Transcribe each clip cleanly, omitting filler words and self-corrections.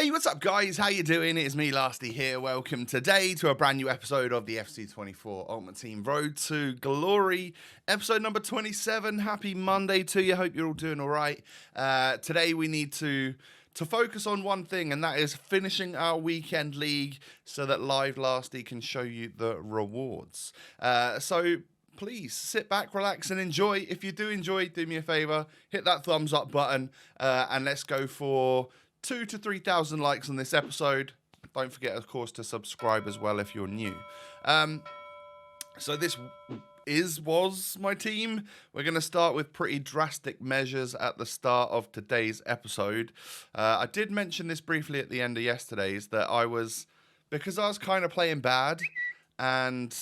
Hey, what's up, guys? How you doing? It's me, Lasty, here. Welcome today to a brand new episode of the FC24 Ultimate Team Road to Glory, episode number 27. Happy Monday to you. Hope you're all doing all right. Today we need to focus on one thing, and that is finishing our weekend league so that Live Lasty can show you the rewards. So please sit back, relax, and enjoy. If you do enjoy, do me a favor, hit that thumbs up button, and let's go for 2,000 to 3,000 likes on this episode. Don't forget, of course, to subscribe as well if you're new. So this was my team. We're going to start with pretty drastic measures at the start of today's episode. I did mention this briefly at the end of yesterday's, that because I was kind of playing bad, and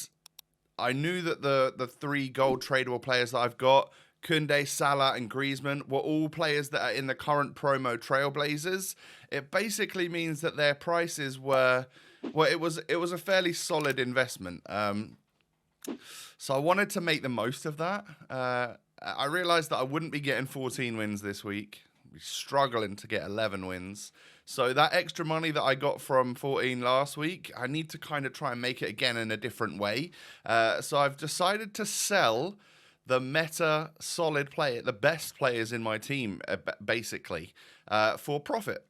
I knew that the three gold tradable players that I've got, Koundé, Salah, and Griezmann, were all players that are in the current promo Trailblazers. It basically means that their prices were, well, it was a fairly solid investment. So I wanted to make the most of that. I realized that I wouldn't be getting 14 wins this week. We're struggling to get 11 wins. So that extra money that I got from 14 last week, I need to kind of try and make it again in a different way. So I've decided to sell the meta solid player, the best players in my team, basically, for profit.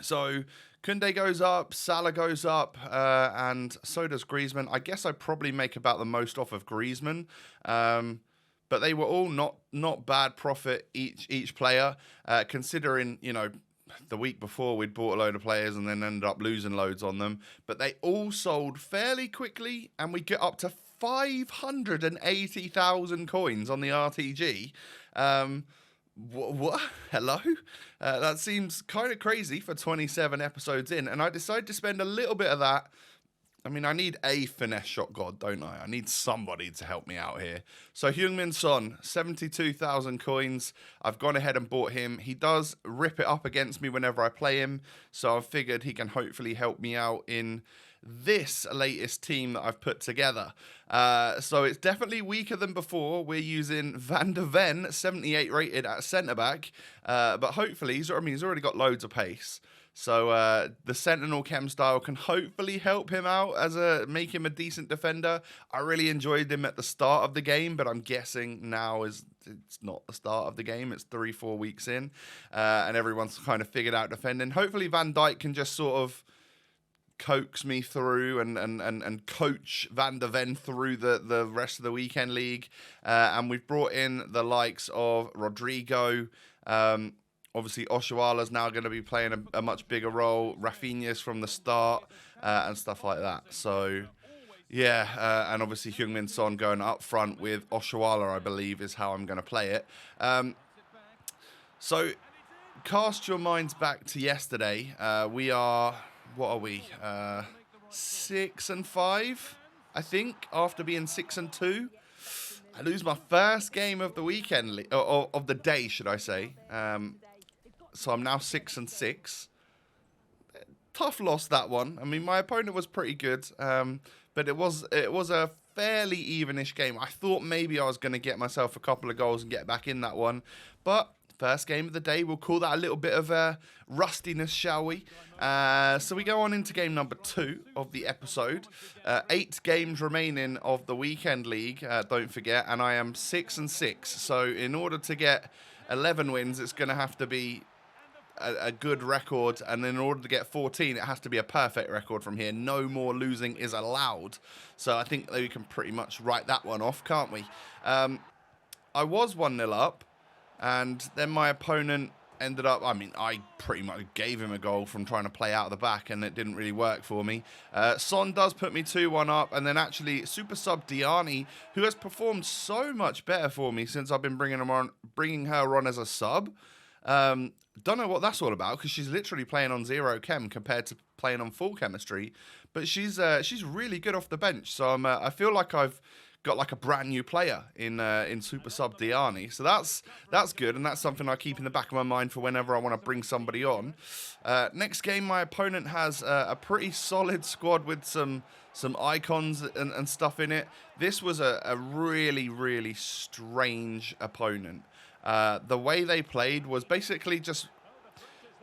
So Koundé goes up, Salah goes up, and so does Griezmann. I guess I probably make about the most off of Griezmann, but they were all not bad profit each player, considering, you know, the week before we'd bought a load of players and then ended up losing loads on them. But they all sold fairly quickly, and we get up to 580,000 coins on the RTG. What? Hello? That seems kind of crazy for 27 episodes in, and I decided to spend a little bit of that. I mean, I need a finesse shot god, don't I? I need somebody to help me out here. So Heung-min Son, 72,000 coins. I've gone ahead and bought him. He does rip it up against me whenever I play him, so I figured he can hopefully help me out in this latest team that I've put together. So it's definitely weaker than before. We're using Van der Ven, 78 rated at centre-back, but hopefully, he's already got loads of pace. So the Sentinel chem style can hopefully help him out make him a decent defender. I really enjoyed him at the start of the game, but I'm guessing now it's not the start of the game. It's 3-4 weeks in, and everyone's kind of figured out defending. Hopefully Van Dijk can just sort of coax me through and coach Van der Ven through the rest of the weekend league. And we've brought in the likes of Rodrigo. Obviously, Oshuala's now going to be playing a much bigger role. Rafinha's from the start and stuff like that. So, yeah, and obviously Heung-min Son going up front with Oshuala, I believe, is how I'm going to play it. So, cast your minds back to yesterday. We are, what are we? 6-5, I think, after being 6-2. I lose my first game of the weekend, or of the day, should I say. So I'm now 6-6. Tough loss, that one. I mean, my opponent was pretty good, but it was a fairly evenish game. I thought maybe I was going to get myself a couple of goals and get back in that one, but first game of the day, we'll call that a little bit of rustiness, shall we? So we go on into game number 2 of the episode. 8 games remaining of the weekend league, don't forget, and I am 6-6. So in order to get 11 wins, it's going to have to be a good record, and in order to get 14, it has to be a perfect record from here. No more losing is allowed. So I think that we can pretty much write that one off, can't we? I was 1-0 up, and then my opponent ended up, I mean, I pretty much gave him a goal from trying to play out of the back, and it didn't really work for me. Son does put me 2-1 up, and then actually super sub Diani, who has performed so much better for me since I've been bringing her on as a sub. Don't know what that's all about, because she's literally playing on 0 chem compared to playing on full chemistry, but she's really good off the bench. So I feel like I've got like a brand new player in Super Sub Diani. So that's good, and that's something I keep in the back of my mind for whenever I want to bring somebody on. Next game, my opponent has a pretty solid squad with some icons and stuff in it. This was a really, really strange opponent. The way they played was basically just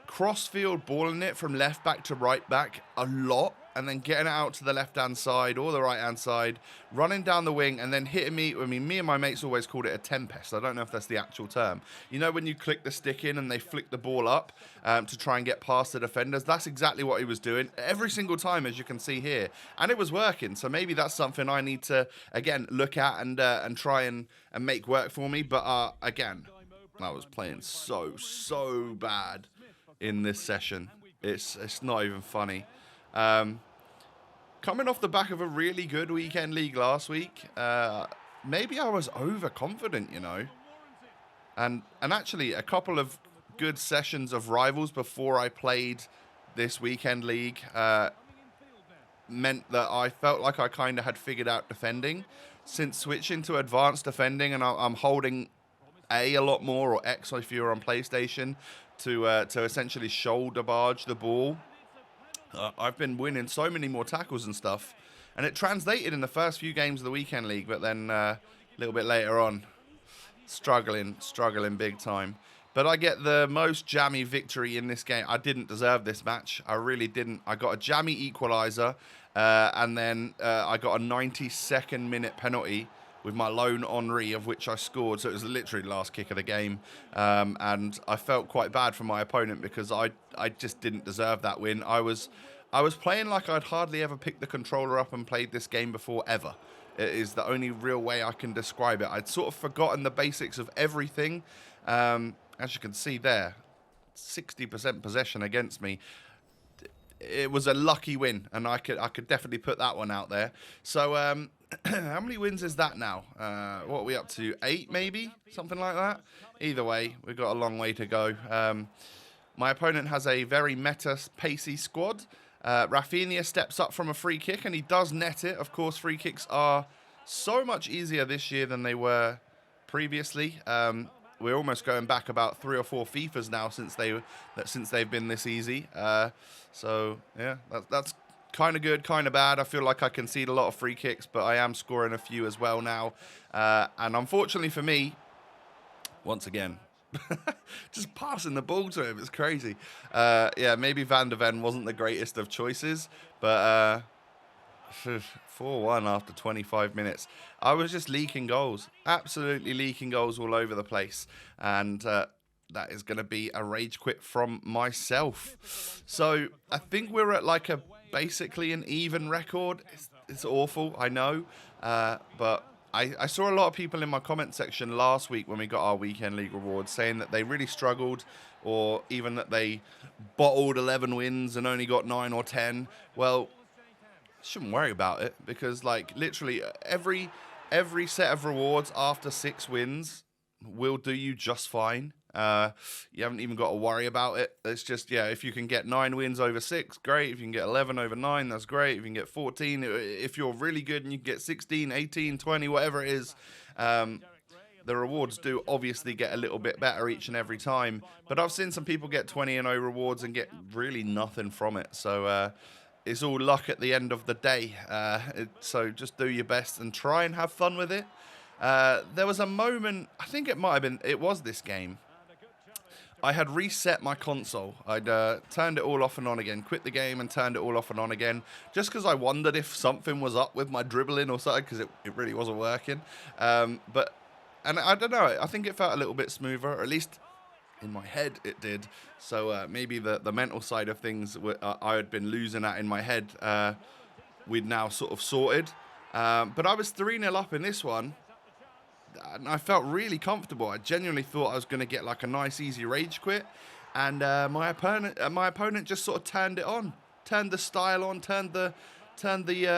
cross-field balling it from left back to right back a lot, and then getting it out to the left-hand side or the right-hand side, running down the wing, and then hitting me. I mean, me and my mates always called it a tempest. I don't know if that's the actual term. You know when you click the stick in and they flick the ball up to try and get past the defenders? That's exactly what he was doing every single time, as you can see here. And it was working, so maybe that's something I need to, again, look at and try and make work for me. But, again, I was playing so bad in this session. It's not even funny. Coming off the back of a really good weekend league last week, maybe I was overconfident, you know. And actually, a couple of good sessions of rivals before I played this weekend league meant that I felt like I kind of had figured out defending. Since switching to advanced defending, and I'm holding a lot more, or X if you're on PlayStation, to essentially shoulder barge the ball. I've been winning so many more tackles and stuff, and it translated in the first few games of the weekend league, but then a little bit later on, struggling big time. But I get the most jammy victory in this game. I didn't deserve this match. I really didn't. I got a jammy equalizer, and then I got a 92nd minute penalty with my lone Henri, of which I scored. So it was literally the last kick of the game. And I felt quite bad for my opponent because I just didn't deserve that win. I was playing like I'd hardly ever picked the controller up and played this game before, ever. It is the only real way I can describe it. I'd sort of forgotten the basics of everything. As you can see there, 60% possession against me. It was a lucky win, and I could definitely put that one out there. So how many wins is that now? What are we up to? 8 maybe? Something like that? Either way, we've got a long way to go. My opponent has a very meta pacey squad. Rafinha steps up from a free kick, and he does net it. Of course, free kicks are so much easier this year than they were previously. We're almost going back about 3 or 4 FIFAs now since they've been this easy. So yeah, that's kind of good, kind of bad. I feel like I concede a lot of free kicks, but I am scoring a few as well now. And unfortunately for me, once again, just passing the ball to him, it's crazy. Yeah, maybe Van der Ven wasn't the greatest of choices, but 4-1 after 25 minutes. I was just leaking goals, absolutely leaking goals all over the place, and that is going to be a rage quit from myself. So I think we're at like basically an even record. It's awful, I know, but I saw a lot of people in my comment section last week when we got our weekend league rewards saying that they really struggled, or even that they bottled 11 wins and only got 9 or 10. Well, shouldn't worry about it, because like literally every set of rewards after 6 wins will do you just fine. You haven't even got to worry about it. It's just, yeah, if you can get 9 wins over 6, great. If you can get 11 over 9, that's great. If you can get 14, if you're really good and you can get 16, 18, 20, whatever it is, the rewards do obviously get a little bit better each and every time. But I've seen some people get 20 and 0 rewards and get really nothing from it. So it's all luck at the end of the day. So just do your best and try and have fun with it. There was a moment, I think it was this game. I had reset my console. I'd turned it all off and on again, quit the game and turned it all off and on again, just because I wondered if something was up with my dribbling or something, because it really wasn't working. And I don't know, I think it felt a little bit smoother, or at least in my head it did. So maybe the mental side of things I had been losing at in my head, we'd now sort of sorted. But I was 3-0 up in this one, and I felt really comfortable. I genuinely thought I was going to get like a nice easy rage quit, and my opponent just sort of turned it on, turned the style on, turned the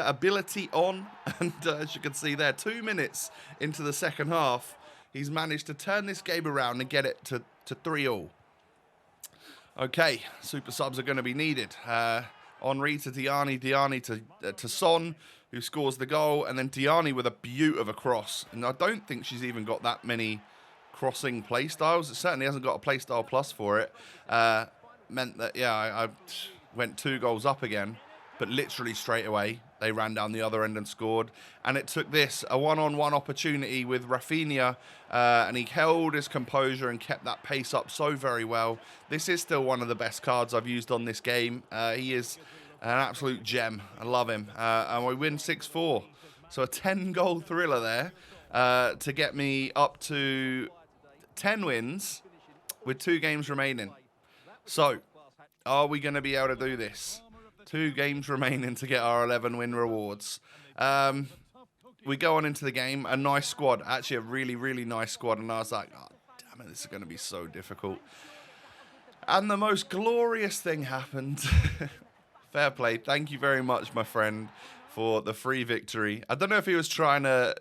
ability on, and as you can see there, 2 minutes into the second half, he's managed to turn this game around and get it to 3-all. Okay, super subs are going to be needed. Henri to Diani to Son, who scores the goal, and then Diani with a beaut of a cross. And I don't think she's even got that many crossing play styles. It certainly hasn't got a play style plus for it. Meant that, yeah, I went 2 goals up again. but literally straight away, they ran down the other end and scored. And it took this, a one-on-one opportunity with Rafinha, and he held his composure and kept that pace up so very well. This is still one of the best cards I've used on this game. He is an absolute gem. I love him. And we win 6-4. So a 10-goal thriller there to get me up to 10 wins with 2 games remaining. So, are we going to be able to do this? 2 games remaining to get our 11-win rewards. We go on into the game. A nice squad. Actually, a really, really nice squad. And I was like, oh, damn it, this is going to be so difficult. And the most glorious thing happened. Fair play. Thank you very much, my friend, for the free victory. I don't know if he was trying to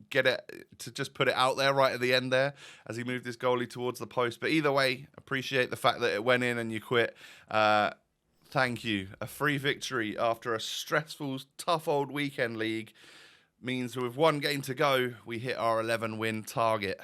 get it, to just put it out there right at the end there as he moved his goalie towards the post. But either way, appreciate the fact that it went in and you quit. Thank you. A free victory after a stressful, tough old weekend league means with 1 game to go, we hit our 11-win target.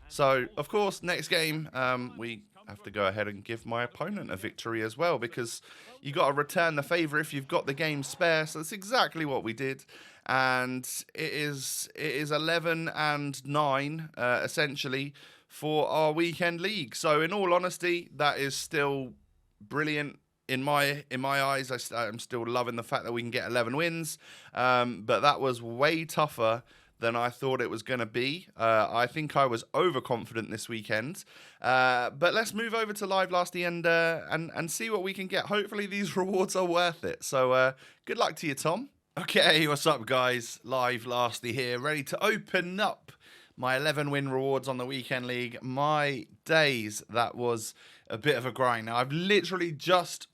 So, of course, next game, we have to go ahead and give my opponent a victory as well, because you got to return the favour if you've got the game spare. So that's exactly what we did. And it is 11-9, essentially, for our weekend league. So, in all honesty, that is still brilliant. In my eyes, I'm still loving the fact that we can get 11 wins, but that was way tougher than I thought it was going to be. I think I was overconfident this weekend, but let's move over to Live Lasty and see what we can get. Hopefully these rewards are worth it. So good luck to you, Tom. Okay, what's up, guys? Live Lasty here, ready to open up my 11-win rewards on the weekend league. My days, that was a bit of a grind. Now, I've literally just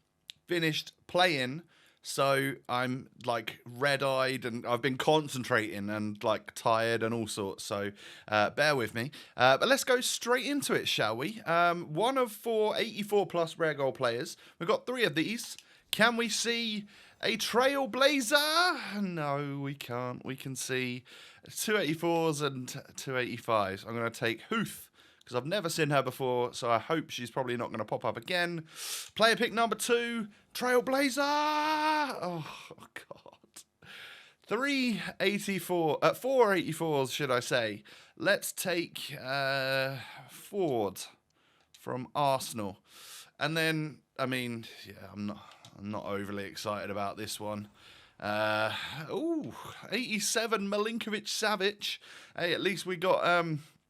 finished playing, so I'm like red-eyed and I've been concentrating and like tired and all sorts, so bear with me. But let's go straight into it, shall we? 1 of 4 84 plus rare gold players. We've got 3 of these. Can we see a Trailblazer? No, we can't. We can see 2 84s and 2 85s. I'm going to take Huth, because I've never seen her before, so I hope she's probably not going to pop up again. Player pick number 2, Trailblazer! Oh, God. 4 84s, should I say. Let's take Ford from Arsenal. And then, I mean, yeah, I'm not overly excited about this one. 87 Milinkovic-Savic. Hey, at least we got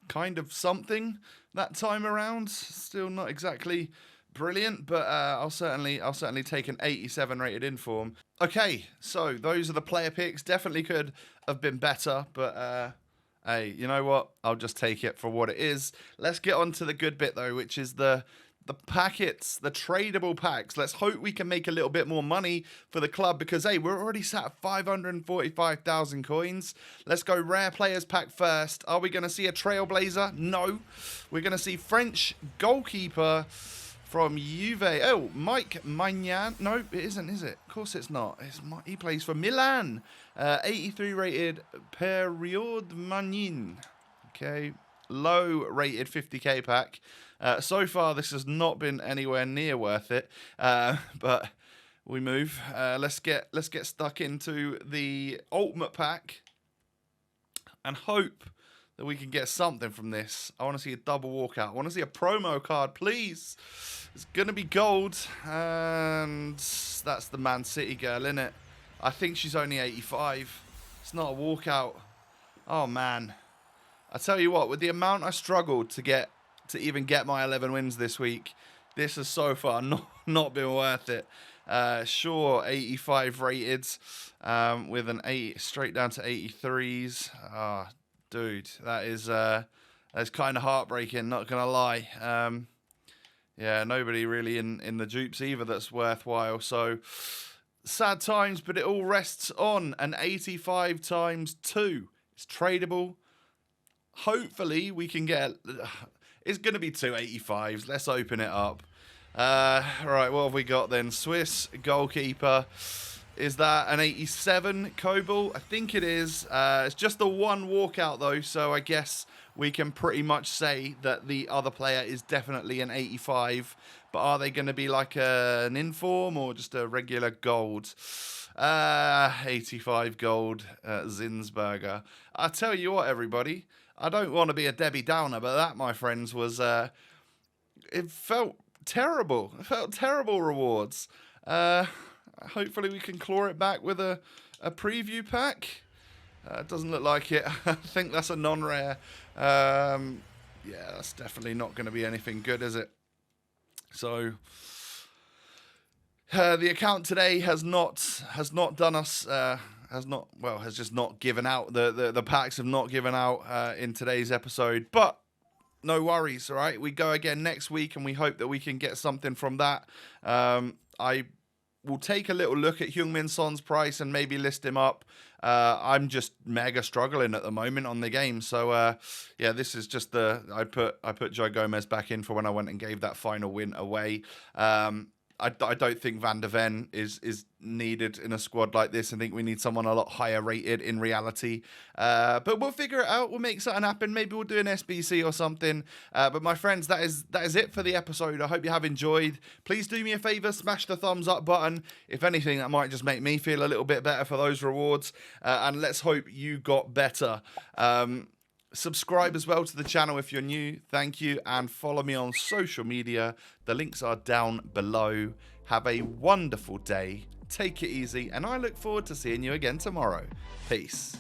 kind of something that time around. Still not exactly brilliant, but I'll certainly take an 87 rated inform. Okay, so those are the player picks. Definitely could have been better, but hey, you know what? I'll just take it for what it is. Let's get on to the good bit though, which is the packets, the tradable packs. Let's hope we can make a little bit more money for the club, because, hey, we're already sat at 545,000 coins. Let's go rare players pack first. Are we going to see a Trailblazer? No. We're going to see French goalkeeper from Juve. Oh, Mike Maignan. No, it isn't, is it? Of course it's not. He plays for Milan. 83 rated Period Magnin. Okay. Low rated 50k pack. So far, this has not been anywhere near worth it, but we move. Let's get stuck into the ultimate pack and hope that we can get something from this. I want to see a double walkout. I want to see a promo card, please. It's gonna be gold, and that's the Man City girl, isn't it? I think she's only 85. It's not a walkout. Oh man. I tell you what, with the amount I struggled to even get my 11 wins this week, this has so far not been worth it. Sure, 85 rated, with an 8 straight down to 83s. Ah, dude, that's kind of heartbreaking, not gonna lie. Yeah, nobody really in the dupes either that's worthwhile. So sad times, but it all rests on an 85 times 2. It's tradable. Hopefully we can get... It's going to be 2 85s. Let's open it up. Right, what have we got then? Swiss goalkeeper. Is that an 87 Cobalt? I think it is. It's just the one walkout though, so I guess we can pretty much say that the other player is definitely an 85. but are they going to be like an inform or just a regular gold? 85 gold Zinsberger. I tell you what, everybody, I don't want to be a Debbie Downer, but that, my friends, was it felt terrible. It felt terrible rewards. Hopefully we can claw it back with a preview pack. It doesn't look like it. I think that's a non-rare. Yeah, that's definitely not going to be anything good, is it? So the account today has not done us. Has just not given out. The packs have not given out in today's episode. But no worries, all right? We go again next week, and we hope that we can get something from that. I will take a little look at Heung-min Son's price and maybe list him up. I'm just mega struggling at the moment on the game. So, yeah, this is just I put Joe Gomez back in for when I went and gave that final win away. I don't think Van der Ven is needed in a squad like this. I think we need someone a lot higher rated in reality. But we'll figure it out. We'll make something happen. Maybe we'll do an SBC or something. But my friends, that is it for the episode. I hope you have enjoyed. Please do me a favor, smash the thumbs up button. If anything, that might just make me feel a little bit better for those rewards. And let's hope you got better. Subscribe as well to the channel if you're new. Thank you. And follow me on social media. The links are down below. Have a wonderful day. Take it easy. And I look forward to seeing you again tomorrow. Peace.